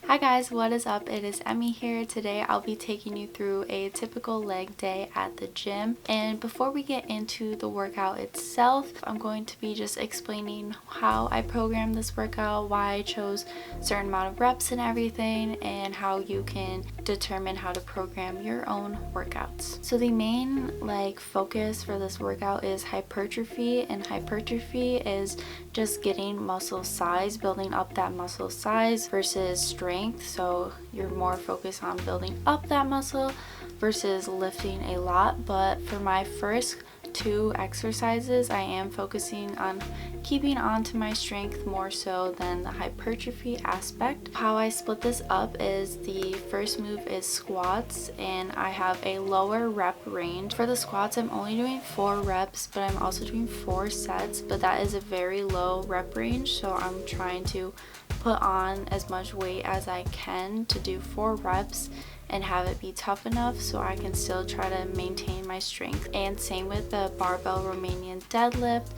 Hi guys, what is up? It is Emmy here. Today I'll be taking you through a typical leg day at the gym. And before we get into the workout itself, I'm going to be just explaining how I programmed this workout, why I chose a certain amount of reps and everything, and how you can determine how to program your own workouts. So the main focus for this workout is hypertrophy, and hypertrophy is just getting muscle size, building up that muscle size versus strength. So you're more focused on building up that muscle versus lifting a lot. But for my first two exercises, I am focusing on keeping on to my strength more so than the hypertrophy aspect. How I split this up is the first move is squats, and I have a lower rep range. For the squats, I'm only doing 4 reps, but I'm also doing 4 sets, but that is a very low rep range, so I'm trying to put on as much weight as I can to do 4 reps and have it be tough enough so I can still try to maintain my strength. And same with the Barbell Romanian Deadlift.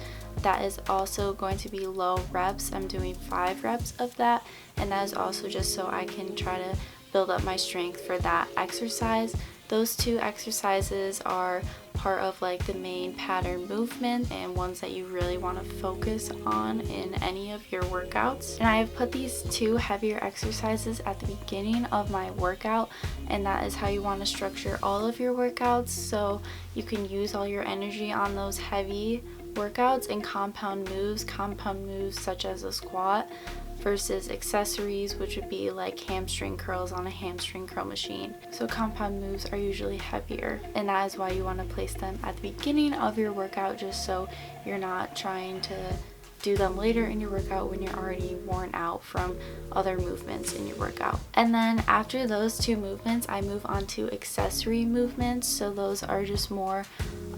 That is also going to be low reps. I'm doing 5 reps of that, and that is also just so I can try to build up my strength for that exercise. Those 2 exercises are part of the main pattern movement and ones that you really want to focus on in any of your workouts. And I have put these 2 heavier exercises at the beginning of my workout, and that is how you want to structure all of your workouts, so you can use all your energy on those heavy workouts and compound moves such as a squat versus accessories, which would be like hamstring curls on a hamstring curl machine. So compound moves are usually heavier, and that is why you want to place them at the beginning of your workout, just so you're not trying to do them later in your workout when you're already worn out from other movements in your workout. And then after those 2 movements, I move on to accessory movements. So those are just more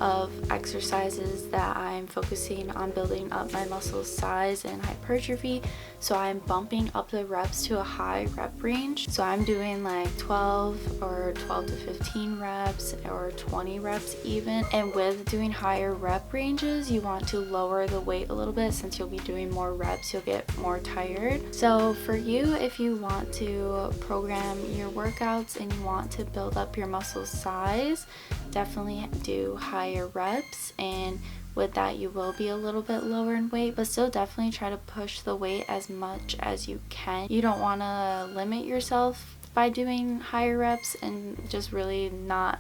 of exercises that I'm focusing on building up my muscle size and hypertrophy. So I'm bumping up the reps to a high rep range. So I'm doing 12 or 12 to 15 reps or 20 reps even. And with doing higher rep ranges, you want to lower the weight a little bit. Since you'll be doing more reps, you'll get more tired. So for you, if you want to program your workouts and you want to build up your muscle size, definitely do higher reps, and with that you will be a little bit lower in weight, but still definitely try to push the weight as much as you can. You don't want to limit yourself by doing higher reps and just really not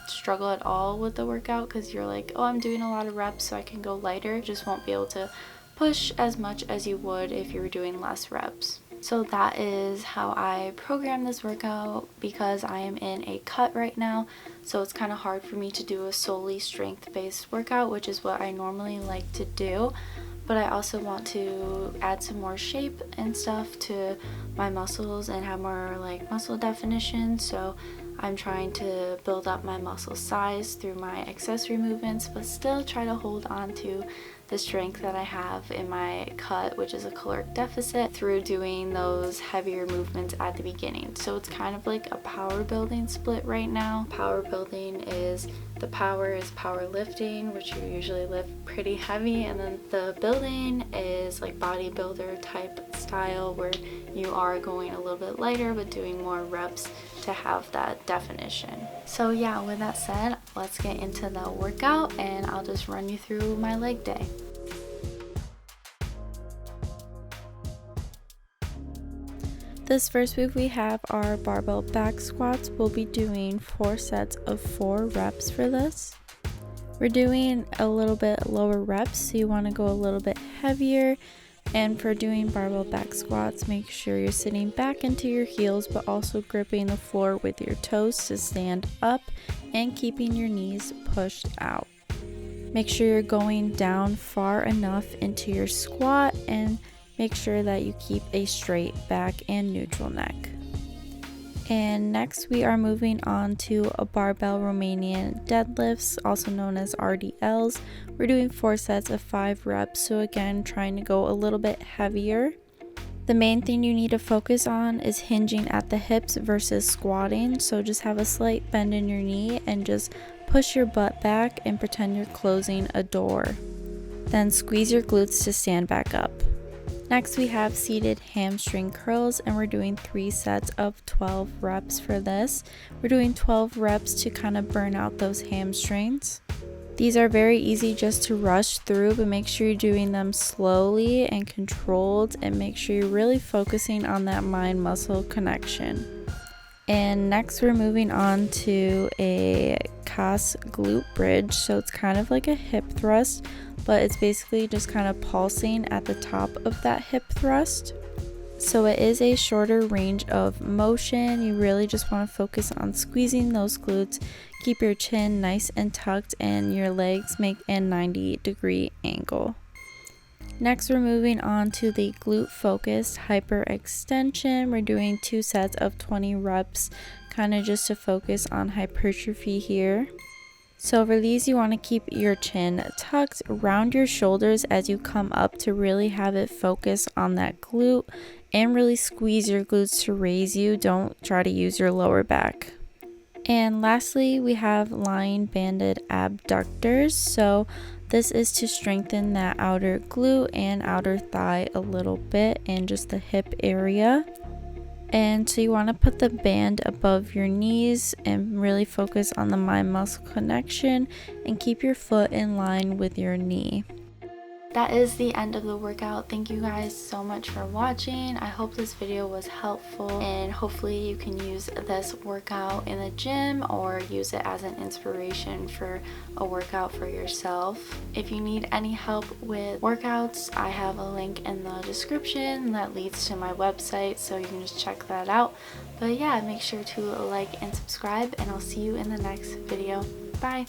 struggle at all with the workout because you're like, oh, I'm doing a lot of reps so I can go lighter. You just won't be able to push as much as you would if you were doing less reps. So that is how I program this workout, because I am in a cut right now, so it's kind of hard for me to do a solely strength-based workout, which is what I normally like to do. But I also want to add some more shape and stuff to my muscles and have more muscle definition, so I'm trying to build up my muscle size through my accessory movements, but still try to hold on to the strength that I have in my cut, which is a caloric deficit, through doing those heavier movements at the beginning. So it's kind of like a power building split right now. Power building is, the power is power lifting, which you usually lift pretty heavy, and then the building is bodybuilder type style, where you are going a little bit lighter but doing more reps to have that definition. So yeah, with that said, let's get into the workout and I'll just run you through my leg day. This first move we have our barbell back squats. We'll be doing 4 sets of 4 reps for this. We're doing a little bit lower reps, so you want to go a little bit heavier. And for doing barbell back squats, make sure you're sitting back into your heels, but also gripping the floor with your toes to stand up and keeping your knees pushed out. Make sure you're going down far enough into your squat, and make sure that you keep a straight back and neutral neck. And next we are moving on to a barbell Romanian deadlifts, also known as RDLs. We're doing 4 sets of 5 reps, so again, trying to go a little bit heavier. The main thing you need to focus on is hinging at the hips versus squatting, so just have a slight bend in your knee and just push your butt back and pretend you're closing a door. Then squeeze your glutes to stand back up. Next we have seated hamstring curls, and we're doing 3 sets of 12 reps for this. We're doing 12 reps to kind of burn out those hamstrings. These are very easy just to rush through, but make sure you're doing them slowly and controlled, and make sure you're really focusing on that mind-muscle connection. And next we're moving on to a calf glute bridge. So it's kind of like a hip thrust, but it's basically just kind of pulsing at the top of that hip thrust. So it is a shorter range of motion. You really just want to focus on squeezing those glutes, keep your chin nice and tucked, and your legs make a 90-degree angle. Next, we're moving on to the glute focused hyperextension. We're doing 2 sets of 20 reps, kind of just to focus on hypertrophy here. So for these, you want to keep your chin tucked, round your shoulders as you come up to really have it focus on that glute, and really squeeze your glutes to raise you. Don't try to use your lower back. And lastly, we have lying banded abductors. So this is to strengthen that outer glute and outer thigh a little bit, and just the hip area. And so you want to put the band above your knees and really focus on the mind muscle connection, and keep your foot in line with your knee. That is the end of the workout. Thank you guys so much for watching. I hope this video was helpful, and hopefully you can use this workout in the gym or use it as an inspiration for a workout for yourself. If you need any help with workouts, I have a link in the description that leads to my website, so you can just check that out. But yeah, make sure to like and subscribe, and I'll see you in the next video. Bye!